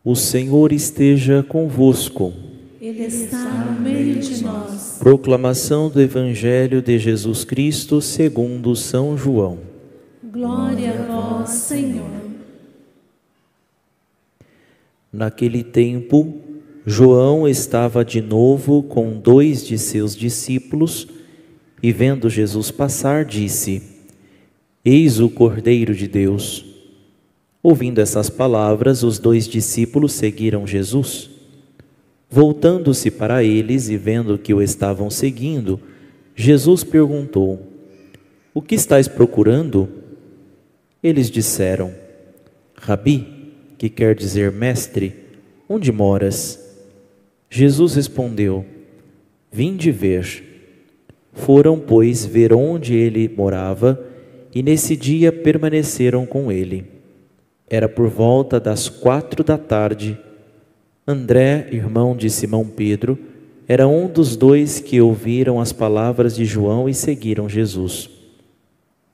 O Senhor esteja convosco. Ele está no meio de nós. Proclamação do Evangelho de Jesus Cristo segundo São João. Glória a vós, Senhor. Naquele tempo, João estava de novo com 2 de seus discípulos e, vendo Jesus passar, disse: Eis o Cordeiro de Deus. Ouvindo essas palavras, os 2 discípulos seguiram Jesus. Voltando-se para eles e vendo que o estavam seguindo, Jesus perguntou: O que estáis procurando? Eles disseram: Rabi, que quer dizer mestre, onde moras? Jesus respondeu: Vinde ver. Foram, pois, ver onde ele morava, e nesse dia permaneceram com ele. Era por volta das 4 da tarde. André, irmão de Simão Pedro, era um dos 2 que ouviram as palavras de João e seguiram Jesus.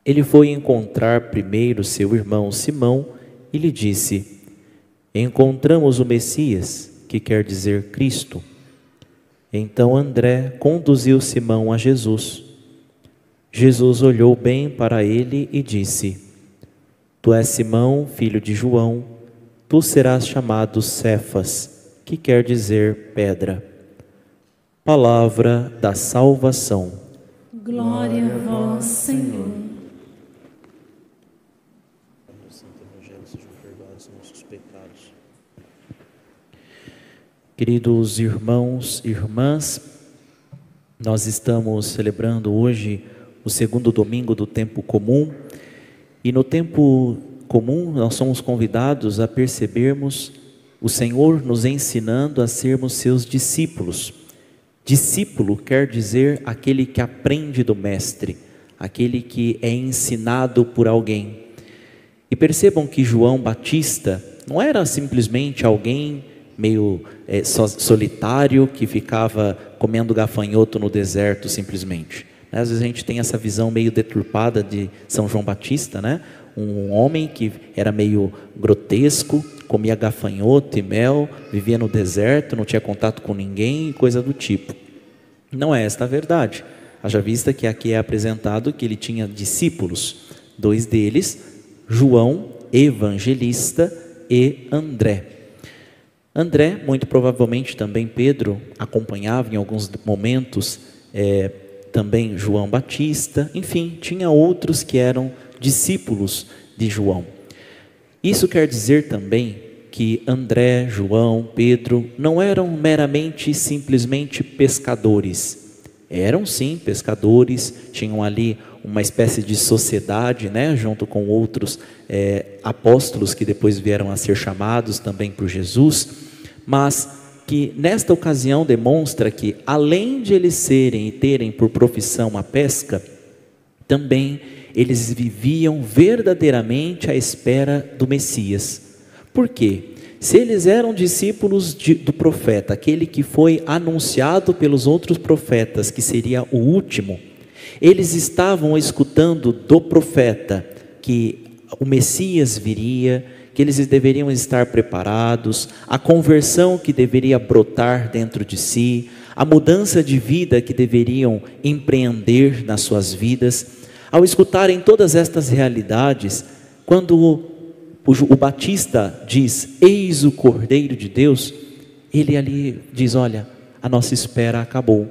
Ele foi encontrar primeiro seu irmão Simão e lhe disse: Encontramos o Messias, que quer dizer Cristo. Então André conduziu Simão a Jesus. Jesus olhou bem para ele e disse: Tu és Simão, filho de João, tu serás chamado Cefas, que quer dizer pedra. Palavra da salvação. Glória a vós, Senhor. Queridos irmãos e irmãs, nós estamos celebrando hoje o segundo domingo do tempo comum, e no tempo comum nós somos convidados a percebermos o Senhor nos ensinando a sermos seus discípulos. Discípulo quer dizer aquele que aprende do mestre, aquele que é ensinado por alguém. E percebam que João Batista não era simplesmente alguém meio solitário que ficava comendo gafanhoto no deserto simplesmente. Às vezes a gente tem essa visão meio deturpada de São João Batista, né? Um homem que era meio grotesco, comia gafanhoto e mel, vivia no deserto, não tinha contato com ninguém, coisa do tipo. Não é esta a verdade. Haja vista que aqui é apresentado que ele tinha discípulos, 2 deles, João, evangelista, e André. André, muito provavelmente também Pedro, acompanhava em alguns momentos também João Batista, enfim, tinha outros que eram discípulos de João. Isso quer dizer também que André, João, Pedro não eram meramente simplesmente pescadores. Eram sim pescadores, tinham ali uma espécie de sociedade, né, junto com outros apóstolos que depois vieram a ser chamados também por Jesus, mas que nesta ocasião demonstra que, além de eles serem e terem por profissão a pesca, também eles viviam verdadeiramente à espera do Messias. Por quê? Se eles eram discípulos do profeta, aquele que foi anunciado pelos outros profetas, que seria o último, eles estavam escutando do profeta que o Messias viria, que eles deveriam estar preparados, a conversão que deveria brotar dentro de si, a mudança de vida que deveriam empreender nas suas vidas. Ao escutarem todas estas realidades, quando o Batista diz: Eis o Cordeiro de Deus, ele ali diz: olha, a nossa espera acabou,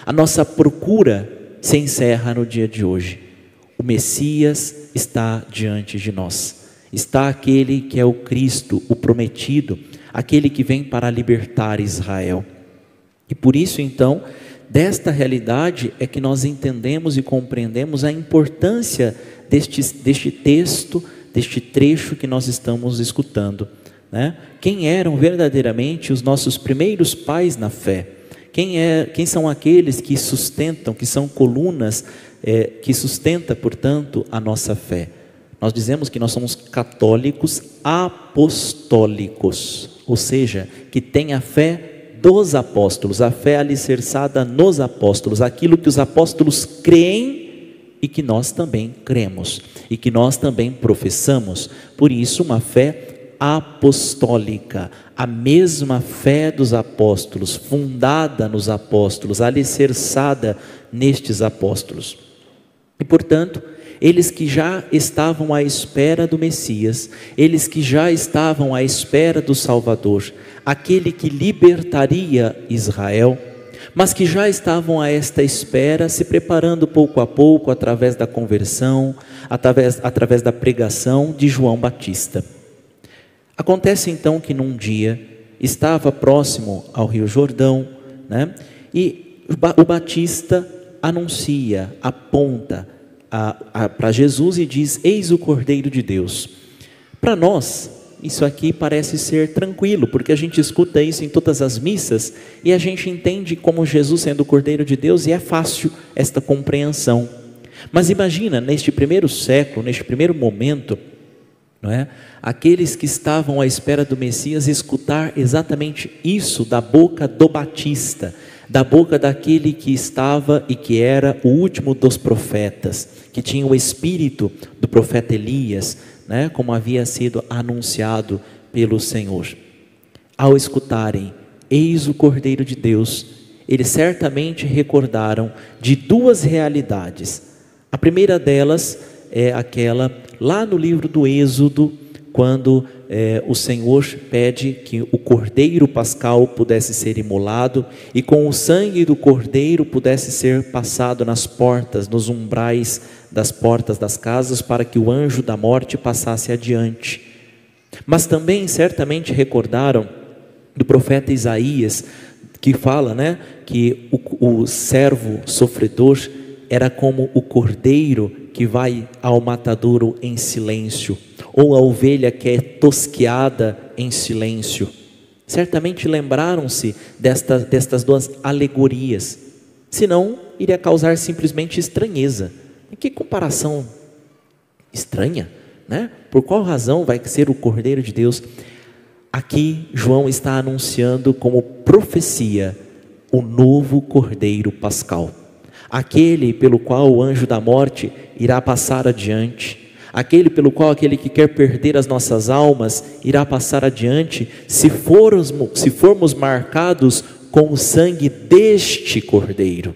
a nossa procura se encerra no dia de hoje. O Messias está diante de nós. Está aquele que é o Cristo, o prometido, aquele que vem para libertar Israel. E por isso então, desta realidade é que nós entendemos e compreendemos a importância deste texto, deste trecho que nós estamos escutando, né? Quem eram verdadeiramente os nossos primeiros pais na fé? Quem são aqueles que sustentam, que são colunas, que sustenta, portanto, a nossa fé? Nós dizemos que nós somos católicos apostólicos, ou seja, que tem a fé dos apóstolos, a fé alicerçada nos apóstolos, aquilo que os apóstolos creem e que nós também cremos, e que nós também professamos. Por isso, uma fé apostólica, a mesma fé dos apóstolos, fundada nos apóstolos, alicerçada nestes apóstolos. E portanto, eles que já estavam à espera do Messias, eles que já estavam à espera do Salvador, aquele que libertaria Israel, mas que já estavam a esta espera, se preparando pouco a pouco, através da conversão, através da pregação de João Batista. Acontece então que num dia, estava próximo ao Rio Jordão, né? E o Batista anuncia, aponta para Jesus e diz: eis o Cordeiro de Deus. Para nós, isso aqui parece ser tranquilo, porque a gente escuta isso em todas as missas e a gente entende como Jesus sendo o Cordeiro de Deus, e é fácil esta compreensão. Mas imagina, neste primeiro século, neste primeiro momento, não é? Aqueles que estavam à espera do Messias escutar exatamente isso da boca do Batista, da boca daquele que estava e que era o último dos profetas, que tinha o espírito do profeta Elias, né? Como havia sido anunciado pelo Senhor. Ao escutarem, eis o Cordeiro de Deus, eles certamente recordaram de duas realidades. A primeira delas é aquela lá no livro do Êxodo, quando o Senhor pede que o cordeiro pascal pudesse ser imolado e com o sangue do cordeiro pudesse ser passado nas portas, nos umbrais das portas das casas, para que o anjo da morte passasse adiante. Mas também certamente recordaram do profeta Isaías, que fala, né, que o servo sofredor era como o cordeiro que vai ao matadouro em silêncio, ou a ovelha que é tosqueada em silêncio. Certamente lembraram-se destas duas alegorias, senão iria causar simplesmente estranheza. E que comparação estranha, né? Por qual razão vai ser o Cordeiro de Deus? Aqui João está anunciando como profecia o novo Cordeiro pascal, aquele pelo qual o anjo da morte irá passar adiante, aquele pelo qual aquele que quer perder as nossas almas irá passar adiante, se formos marcados com o sangue deste Cordeiro,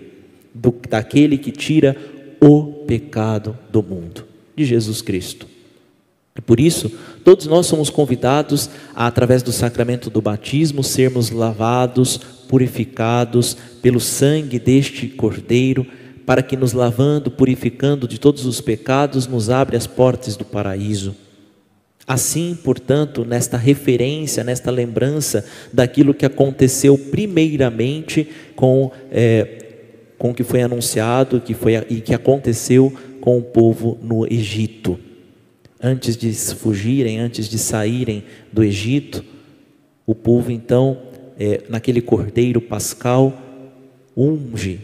daquele que tira o pecado do mundo, de Jesus Cristo. E por isso, todos nós somos convidados a, através do sacramento do batismo, sermos lavados, purificados pelo sangue deste Cordeiro, para que nos lavando, purificando de todos os pecados, nos abre as portas do paraíso. Assim, portanto, nesta referência, nesta lembrança daquilo que aconteceu primeiramente com o que foi anunciado, e que aconteceu com o povo no Egito. Antes de fugirem, antes de saírem do Egito, o povo então, naquele cordeiro pascal, unge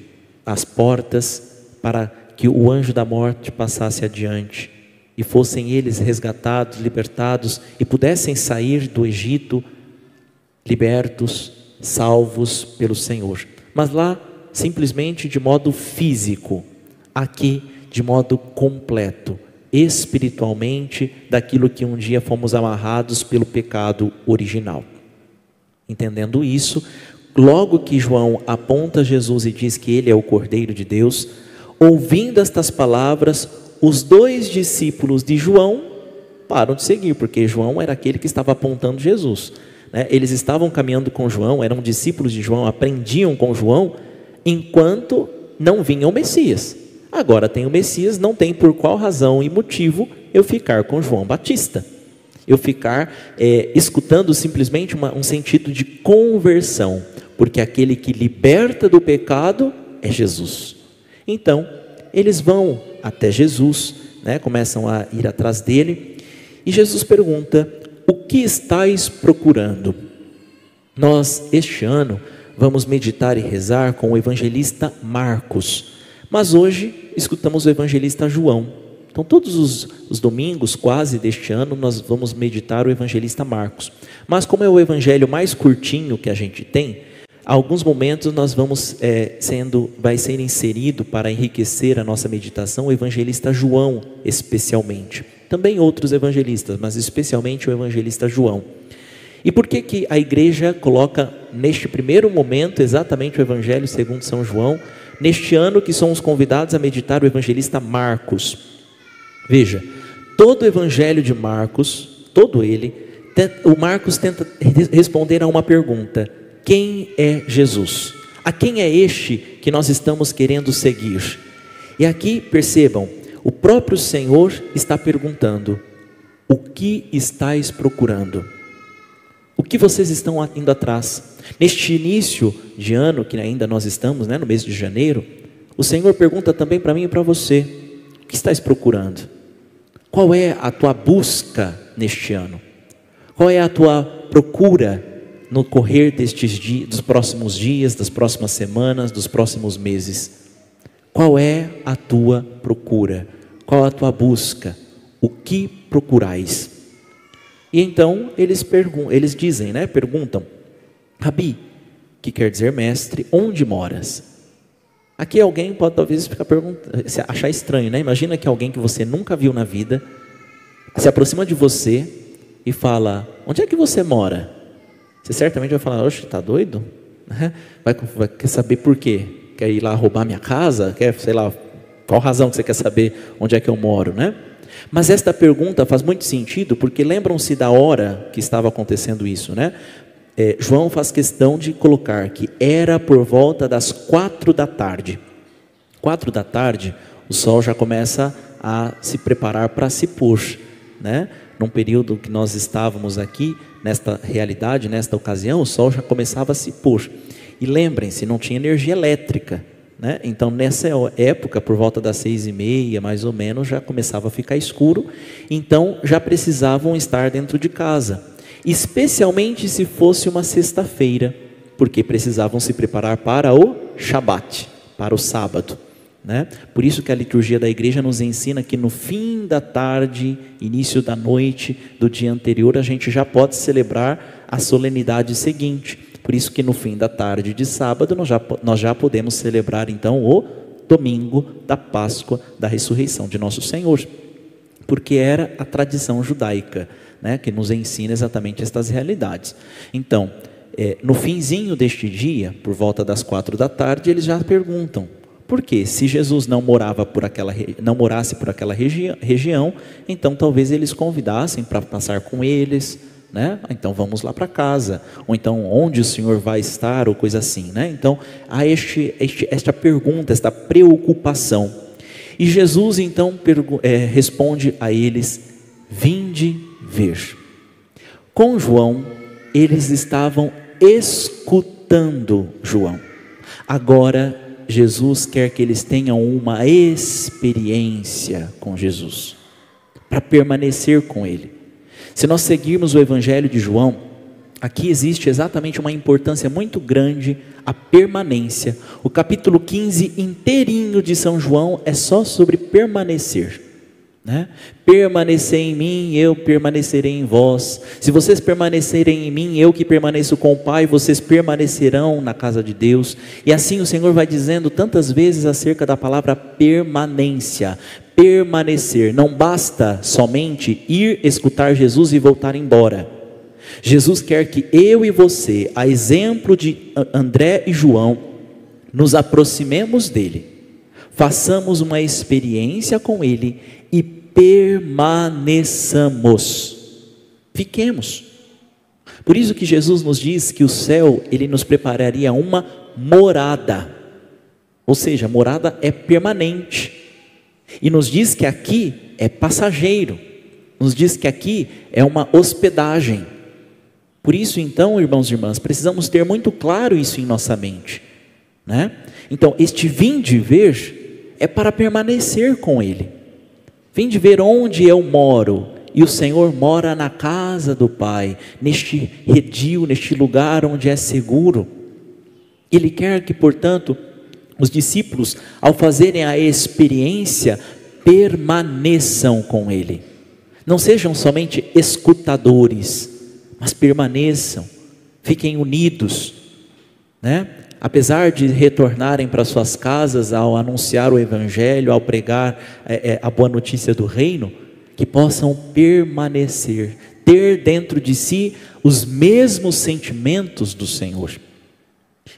as portas para que o anjo da morte passasse adiante e fossem eles resgatados, libertados e pudessem sair do Egito libertos, salvos pelo Senhor. Mas lá simplesmente de modo físico, aqui de modo completo, espiritualmente, daquilo que um dia fomos amarrados pelo pecado original. Entendendo isso, logo que João aponta Jesus e diz que ele é o Cordeiro de Deus, ouvindo estas palavras, os dois discípulos de João param de seguir, porque João era aquele que estava apontando Jesus, né? Eles estavam caminhando com João, eram discípulos de João, aprendiam com João, enquanto não vinha o Messias. Agora tem o Messias, não tem por qual razão e motivo eu ficar com João Batista, eu ficar escutando simplesmente um sentido de conversão, porque aquele que liberta do pecado é Jesus. Então eles vão até Jesus, né? Começam a ir atrás dele, e Jesus pergunta: o que estáis procurando? Nós este ano vamos meditar e rezar com o evangelista Marcos, mas hoje escutamos o evangelista João. Então todos os domingos quase deste ano nós vamos meditar o evangelista Marcos, mas como é o evangelho mais curtinho que a gente tem, alguns momentos nós vamos vai ser inserido para enriquecer a nossa meditação o evangelista João especialmente. Também outros evangelistas, mas especialmente o evangelista João. E por que a igreja coloca neste primeiro momento exatamente o Evangelho segundo São João, neste ano que somos convidados a meditar o evangelista Marcos? Veja, todo o Evangelho de Marcos, todo ele, o Marcos tenta responder a uma pergunta: quem é Jesus? A quem é este que nós estamos querendo seguir? E aqui percebam, o próprio Senhor está perguntando: o que estáis procurando? O que vocês estão indo atrás? Neste início de ano, que ainda nós estamos, no mês de janeiro, o Senhor pergunta também para mim e para você: o que estáis procurando? Qual é a tua busca neste ano? Qual é a tua procura no correr destes dias, dos próximos dias, das próximas semanas, dos próximos meses? Qual é a tua procura? Qual a tua busca? O que procurais? E então eles dizem, perguntam: Rabi, que quer dizer mestre, onde moras? Aqui alguém pode talvez ficar achar estranho, Imagina que alguém que você nunca viu na vida se aproxima de você e fala: onde é que você mora? Você certamente vai falar: oxe, tá doido? Quer saber por quê? Quer ir lá roubar minha casa? Sei lá, qual razão que você quer saber onde é que eu moro, Mas esta pergunta faz muito sentido, porque lembram-se da hora que estava acontecendo isso, João faz questão de colocar que era por volta das 4 da tarde. 4 da tarde, o sol já começa a se preparar para se pôr, Num período que nós estávamos aqui, nesta realidade, nesta ocasião, o sol já começava a se pôr. E lembrem-se, não tinha energia elétrica, Então nessa época, por volta das 6h30 mais ou menos, já começava a ficar escuro. Então já precisavam estar dentro de casa, especialmente se fosse uma sexta-feira, porque precisavam se preparar para o Shabat, para o sábado, Por isso que a liturgia da igreja nos ensina que no fim da tarde, início da noite do dia anterior, a gente já pode celebrar a solenidade seguinte. Por isso que no fim da tarde de sábado nós já podemos celebrar então o domingo da Páscoa, da ressurreição de nosso Senhor, porque era a tradição judaica, que nos ensina exatamente estas realidades. Então, no finzinho deste dia, por volta das 4 da tarde, eles já perguntam: por quê? Se Jesus não morasse por aquela região, então talvez eles convidassem para passar com eles, Então vamos lá para casa, ou então onde o Senhor vai estar, ou coisa assim, Então há esta pergunta, esta preocupação. E Jesus então responde a eles: vinde ver. Com João, eles estavam escutando João. Agora Jesus quer que eles tenham uma experiência com Jesus, para permanecer com Ele. Se nós seguirmos o Evangelho de João, aqui existe exatamente uma importância muito grande, a permanência. O capítulo 15 inteirinho de São João é só sobre permanecer, Permanecer em mim, eu permanecerei em vós. Se vocês permanecerem em mim, eu que permaneço com o Pai, vocês permanecerão na casa de Deus. E assim o Senhor vai dizendo tantas vezes acerca da palavra permanência. Permanecer, não basta somente ir escutar Jesus e voltar embora. Jesus quer que eu e você, a exemplo de André e João, nos aproximemos dele, façamos uma experiência com ele e permaneçamos, fiquemos. Por isso que Jesus nos diz que o céu, ele nos prepararia uma morada, ou seja, a morada é permanente, e nos diz que aqui é passageiro, nos diz que aqui é uma hospedagem. Por isso então, irmãos e irmãs, precisamos ter muito claro isso em nossa mente, Então este vinde ver é para permanecer com ele. Vinde ver onde eu moro, e o Senhor mora na casa do Pai, neste redil, neste lugar onde é seguro. Ele quer que, portanto, os discípulos, ao fazerem a experiência, permaneçam com Ele. Não sejam somente escutadores, mas permaneçam, fiquem unidos, Apesar de retornarem para suas casas ao anunciar o Evangelho, ao pregar a boa notícia do reino, que possam permanecer, ter dentro de si os mesmos sentimentos do Senhor.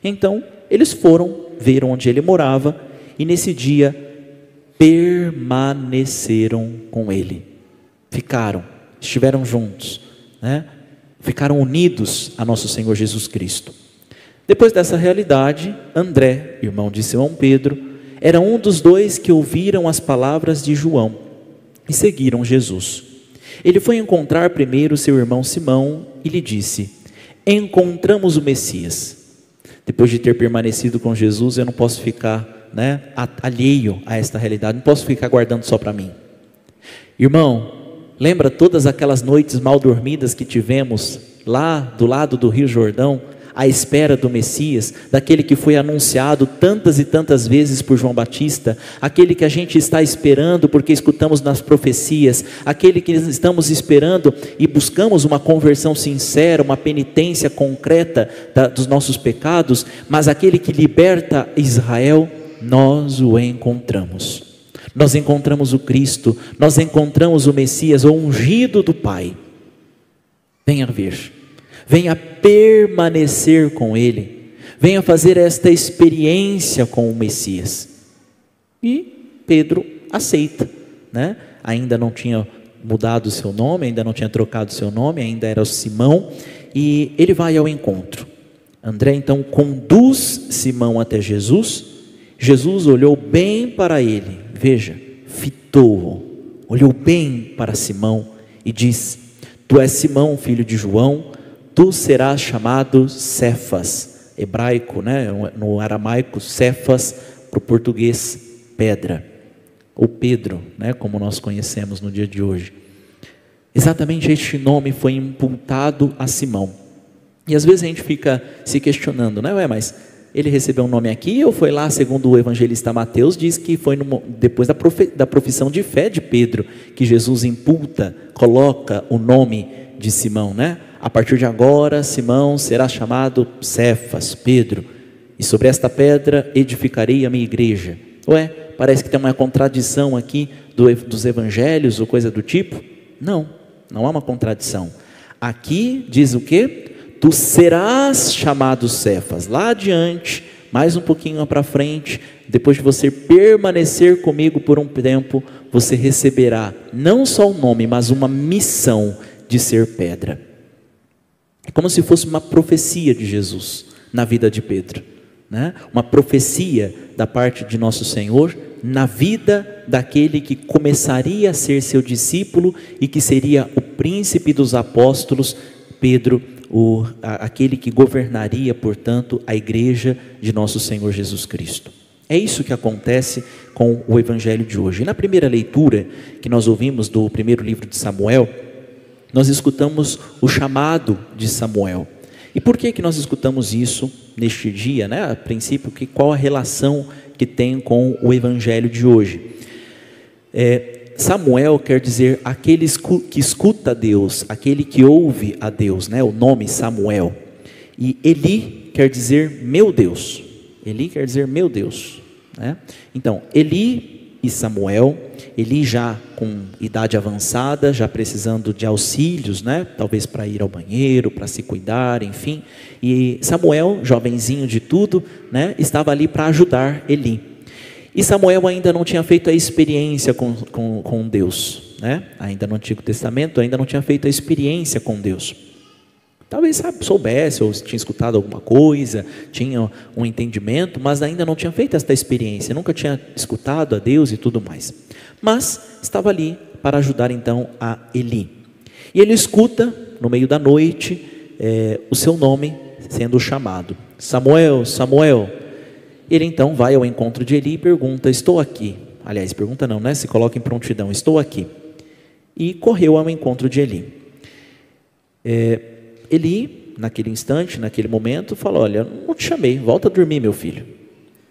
Então, eles foram ver onde ele morava e nesse dia permaneceram com ele. Estiveram juntos, né? Ficaram unidos a nosso Senhor Jesus Cristo. Depois dessa realidade, André, irmão de Simão Pedro, era um dos dois que ouviram as palavras de João e seguiram Jesus. Ele foi encontrar primeiro seu irmão Simão e lhe disse: encontramos o Messias. Depois de ter permanecido com Jesus, eu não posso ficar, alheio a esta realidade, não posso ficar guardando só para mim. Irmão, lembra todas aquelas noites mal dormidas que tivemos lá do lado do Rio Jordão, à espera do Messias, daquele que foi anunciado tantas e tantas vezes por João Batista, aquele que a gente está esperando porque escutamos nas profecias, aquele que estamos esperando e buscamos uma conversão sincera, uma penitência concreta dos nossos pecados, mas aquele que liberta Israel, nós o encontramos. Nós encontramos o Cristo, nós encontramos o Messias, o ungido do Pai. Venha ver, venha permanecer com Ele, venha fazer esta experiência com o Messias. E Pedro aceita, Ainda não tinha mudado o seu nome, ainda não tinha trocado o seu nome, ainda era o Simão, e ele vai ao encontro. André então conduz Simão até Jesus. Jesus olhou bem para ele, veja, fitou-o, olhou bem para Simão e diz: tu és Simão, filho de João, tu serás chamado Cefas, hebraico, no aramaico, Cefas, para o português, pedra, ou Pedro, como nós conhecemos no dia de hoje. Exatamente este nome foi imputado a Simão, e às vezes a gente fica se questionando, mas ele recebeu um nome aqui ou foi lá, segundo o evangelista Mateus, diz que foi depois da profissão de fé de Pedro, que Jesus coloca o nome de Simão, A partir de agora, Simão será chamado Cefas, Pedro, e sobre esta pedra edificarei a minha igreja. Parece que tem uma contradição aqui dos evangelhos ou coisa do tipo. Não há uma contradição. Aqui diz o quê? Tu serás chamado Cefas. Lá adiante, mais um pouquinho para frente, depois de você permanecer comigo por um tempo, você receberá não só o nome, mas uma missão de ser pedra. É como se fosse uma profecia de Jesus na vida de Pedro, Uma profecia da parte de nosso Senhor na vida daquele que começaria a ser seu discípulo e que seria o príncipe dos apóstolos, Pedro, aquele que governaria, portanto, a igreja de nosso Senhor Jesus Cristo. É isso que acontece com o evangelho de hoje. E na primeira leitura que nós ouvimos do primeiro livro de Samuel, nós escutamos o chamado de Samuel. E por que nós escutamos isso neste dia, A princípio, qual a relação que tem com o evangelho de hoje? Samuel quer dizer aquele que escuta a Deus, aquele que ouve a Deus, O nome Samuel. E Eli quer dizer meu Deus. Eli quer dizer meu Deus, Então, Eli e Samuel, Eli já com idade avançada, já precisando de auxílios, Talvez para ir ao banheiro, para se cuidar, enfim. E Samuel, jovenzinho de tudo, estava ali para ajudar Eli. E Samuel ainda não tinha feito a experiência com Deus, Ainda no Antigo Testamento, ainda não tinha feito a experiência com Deus. Talvez soubesse, ou tinha escutado alguma coisa, tinha um entendimento, mas ainda não tinha feito esta experiência, nunca tinha escutado a Deus e tudo mais. Mas estava ali para ajudar então a Eli. E ele escuta, no meio da noite, o seu nome sendo chamado: Samuel, Samuel. Ele então vai ao encontro de Eli e pergunta: estou aqui. Aliás, pergunta não, Se coloca em prontidão: estou aqui. E correu ao encontro de Eli. Eli, naquele instante, naquele momento, falou: olha, não te chamei, volta a dormir, meu filho.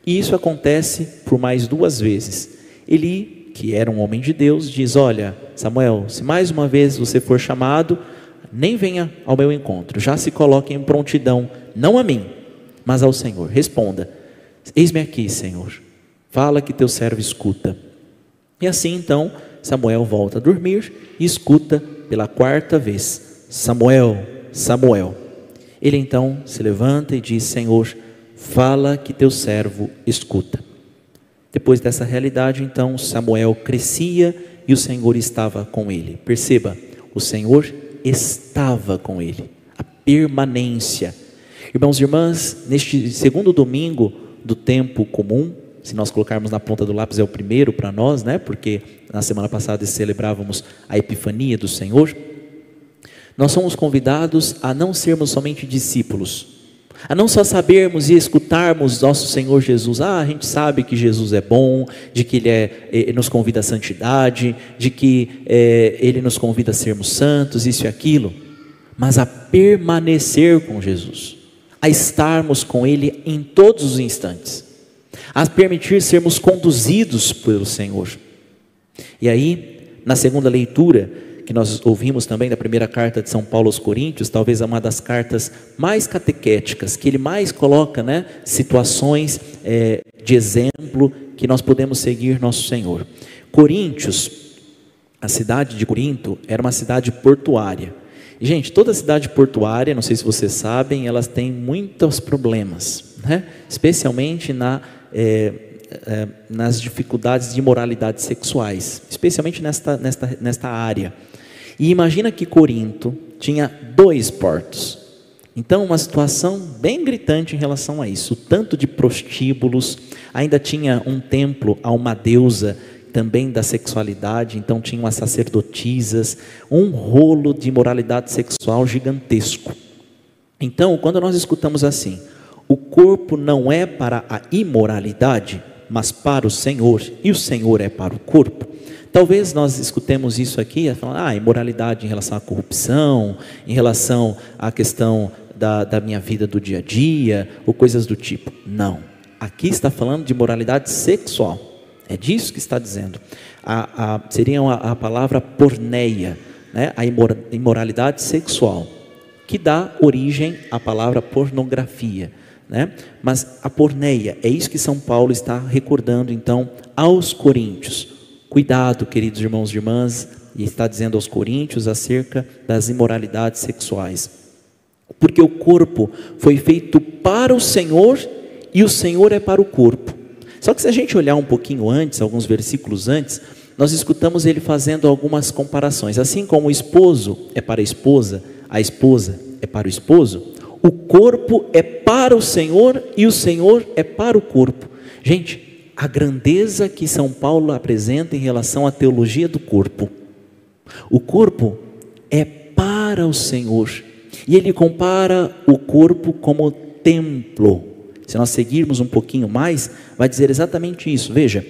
E isso acontece por mais 2 vezes. Eli, que era um homem de Deus, diz: olha, Samuel, se mais uma vez você for chamado, nem venha ao meu encontro, já se coloque em prontidão, não a mim, mas ao Senhor. Responda: eis-me aqui, Senhor, fala que teu servo escuta. E assim então Samuel volta a dormir e escuta pela 4ª vez: Samuel, Samuel. Ele então se levanta e diz: Senhor, fala que teu servo escuta. Depois dessa realidade, então, Samuel crescia e o Senhor estava com ele. Perceba, o Senhor estava com ele. A permanência. Irmãos e irmãs, neste segundo domingo do tempo comum, se nós colocarmos na ponta do lápis é o primeiro para nós, né? Porque na semana passada celebrávamos a Epifania do Senhor. Nós somos convidados a não sermos somente discípulos, a não só sabermos e escutarmos nosso Senhor Jesus. A gente sabe que Jesus é bom, de que Ele nos convida à santidade, de que Ele nos convida a sermos santos, isso e aquilo, mas a permanecer com Jesus, a estarmos com Ele em todos os instantes, a permitir sermos conduzidos pelo Senhor. E aí, na segunda leitura, que nós ouvimos também da primeira carta de São Paulo aos Coríntios, talvez é uma das cartas mais catequéticas, que ele mais coloca, né, situações de exemplo que nós podemos seguir nosso Senhor. Coríntios, a cidade de Corinto, era uma cidade portuária. E, gente, toda cidade portuária, não sei se vocês sabem, elas têm muitos problemas, né? Especialmente nas dificuldades de imoralidades sexuais, especialmente nesta área. E imagina que Corinto tinha 2 portos. Então, uma situação bem gritante em relação a isso. O tanto de prostíbulos, ainda tinha um templo a uma deusa também da sexualidade, então tinham as sacerdotisas, um rolo de imoralidade sexual gigantesco. Então, quando nós escutamos assim: o corpo não é para a imoralidade, mas para o Senhor, e o Senhor é para o corpo. Talvez nós escutemos isso aqui, falando, imoralidade em relação à corrupção, em relação à questão da minha vida do dia a dia, ou coisas do tipo. Não, aqui está falando de moralidade sexual, é disso que está dizendo. Seria a palavra porneia, né? A imoralidade sexual, que dá origem à palavra pornografia, né? Mas a porneia, é isso que São Paulo está recordando então aos coríntios. Cuidado, queridos irmãos e irmãs, e está dizendo aos coríntios acerca das imoralidades sexuais, porque o corpo foi feito para o Senhor e o Senhor é para o corpo. Só que se a gente olhar um pouquinho antes, alguns versículos antes, nós escutamos ele fazendo algumas comparações. Assim como o esposo é para a esposa é para o esposo, o corpo é para o Senhor e o Senhor é para o corpo. Gente, a grandeza que São Paulo apresenta em relação à teologia do corpo. O corpo é para o Senhor, e ele compara o corpo como templo. Se nós seguirmos um pouquinho mais, vai dizer exatamente isso. Veja: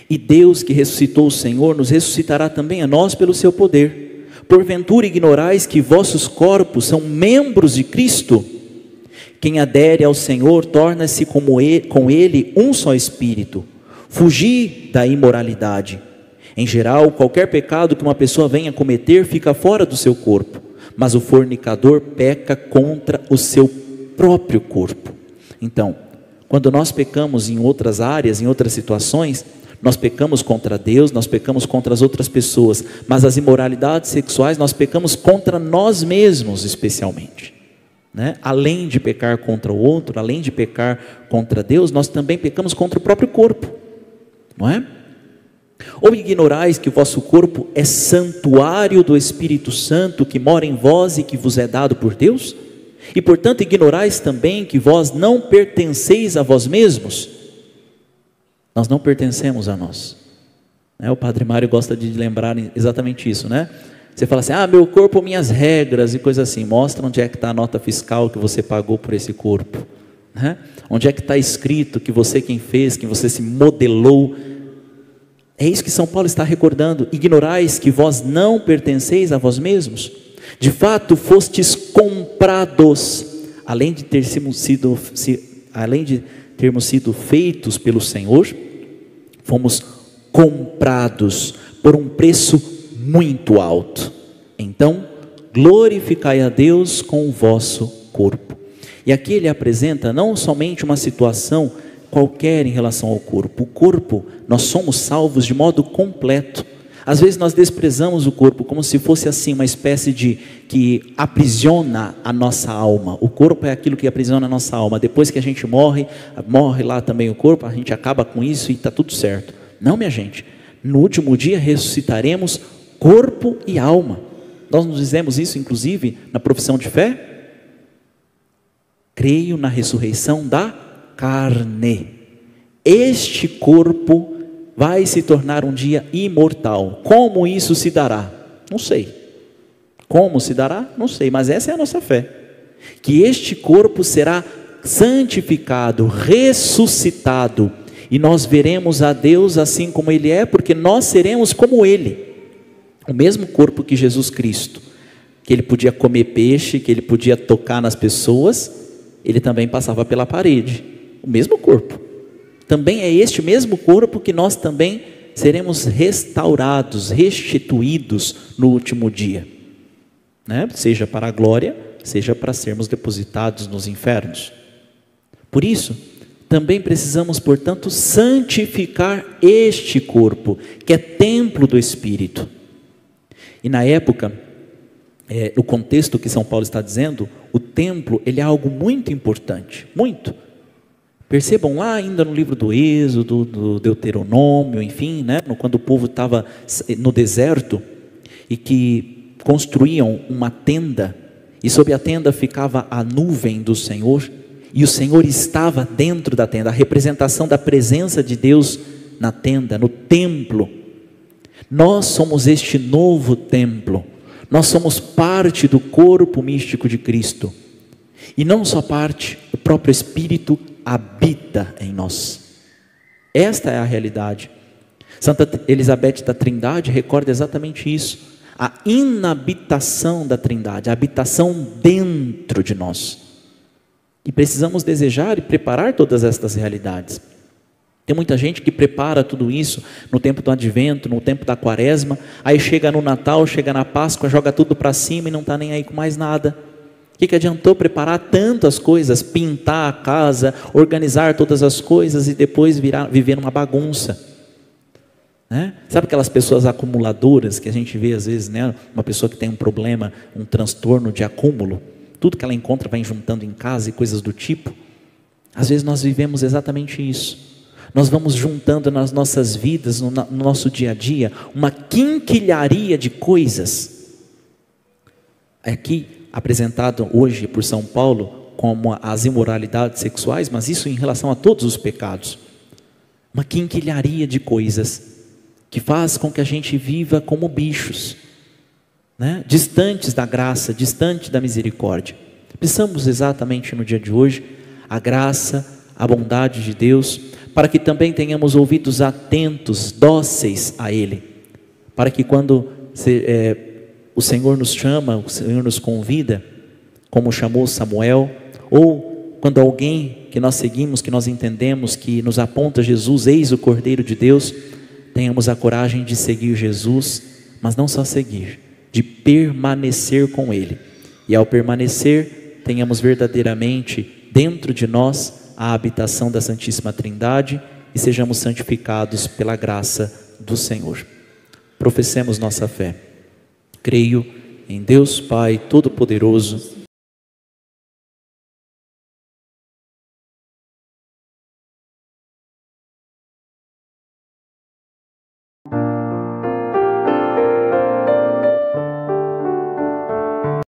e Deus que ressuscitou o Senhor, nos ressuscitará também a nós pelo seu poder. Porventura ignorais que vossos corpos são membros de Cristo? Quem adere ao Senhor torna-se com Ele um só espírito. Fugi da imoralidade. Em geral, qualquer pecado que uma pessoa venha cometer fica fora do seu corpo, mas o fornicador peca contra o seu próprio corpo. Então, quando nós pecamos em outras áreas, em outras situações, nós pecamos contra Deus, nós pecamos contra as outras pessoas, mas as imoralidades sexuais nós pecamos contra nós mesmos especialmente. Né? Além de pecar contra o outro, além de pecar contra Deus, nós também pecamos contra o próprio corpo, não é? Ou ignorais que o vosso corpo é santuário do Espírito Santo que mora em vós e que vos é dado por Deus? E portanto ignorais também que vós não pertenceis a vós mesmos? Nós não pertencemos a nós, né? O Padre Mário gosta de lembrar exatamente isso, né? Você fala assim, meu corpo, minhas regras e coisa assim. Mostra onde é que está a nota fiscal que você pagou por esse corpo, né? Onde é que está escrito que você quem fez, que você se modelou. É isso que São Paulo está recordando. Ignorais que vós não pertenceis a vós mesmos? De fato fostes comprados, além de termos sido feitos pelo Senhor, fomos comprados por um preço muito alto. Então, glorificai a Deus com o vosso corpo. E aqui ele apresenta não somente uma situação qualquer em relação ao corpo. O corpo, nós somos salvos de modo completo. Às vezes nós desprezamos o corpo como se fosse assim uma espécie de que aprisiona a nossa alma. O corpo é aquilo que aprisiona a nossa alma. Depois que a gente morre lá também o corpo, a gente acaba com isso e está tudo certo. Não, minha gente, no último dia ressuscitaremos corpo e alma. Nós nos dizemos isso inclusive na profissão de fé. Creio na ressurreição da carne. Este corpo vai se tornar um dia imortal. Como isso se dará? Não sei. Como se dará? Não sei, mas essa é a nossa fé. Que este corpo será santificado, ressuscitado, e nós veremos a Deus assim como Ele é, porque nós seremos como Ele. O mesmo corpo que Jesus Cristo, que Ele podia comer peixe, que Ele podia tocar nas pessoas, Ele também passava pela parede. O mesmo corpo. Também é este mesmo corpo que nós também seremos restaurados, restituídos no último dia, né? Seja para a glória, seja para sermos depositados nos infernos. Por isso, também precisamos, portanto, santificar este corpo, que é templo do Espírito. E na época, o contexto que São Paulo está dizendo, o templo, ele é algo muito importante, muito. Percebam lá ainda no livro do Êxodo, do Deuteronômio, enfim, né? Quando o povo estava no deserto e que construíam uma tenda, e sob a tenda ficava a nuvem do Senhor, e o Senhor estava dentro da tenda, a representação da presença de Deus na tenda, no templo. Nós somos este novo templo, nós somos parte do corpo místico de Cristo, e não só parte, o próprio Espírito habita em nós. Esta é a realidade. Santa Elizabeth da Trindade recorda exatamente isso, a inabitação da Trindade, a habitação dentro de nós, e precisamos desejar e preparar todas estas realidades. Tem muita gente que prepara tudo isso no tempo do advento, no tempo da quaresma, aí chega no Natal, chega na Páscoa, joga tudo para cima e não está nem aí com mais nada. O que adiantou preparar tantas coisas, pintar a casa, organizar todas as coisas e depois viver numa bagunça, né? Sabe aquelas pessoas acumuladoras que a gente vê às vezes, né? Uma pessoa que tem um problema, um transtorno de acúmulo, tudo que ela encontra vai juntando em casa e coisas do tipo. Às vezes nós vivemos exatamente isso. Nós vamos juntando nas nossas vidas, no nosso dia a dia, uma quinquilharia de coisas. Aqui apresentado hoje por São Paulo como as imoralidades sexuais, mas isso em relação a todos os pecados. Uma quinquilharia de coisas que faz com que a gente viva como bichos, né? Distantes da graça, distantes da misericórdia. Precisamos exatamente no dia de hoje a graça, a bondade de Deus, para que também tenhamos ouvidos atentos, dóceis a Ele, para que quando o Senhor nos chama, o Senhor nos convida, como chamou Samuel, ou quando alguém que nós seguimos, que nós entendemos, que nos aponta Jesus, eis o Cordeiro de Deus, tenhamos a coragem de seguir Jesus, mas não só seguir, de permanecer com Ele, e ao permanecer, tenhamos verdadeiramente dentro de nós a habitação da Santíssima Trindade e sejamos santificados pela graça do Senhor. Professemos nossa fé. Creio em Deus Pai Todo-Poderoso,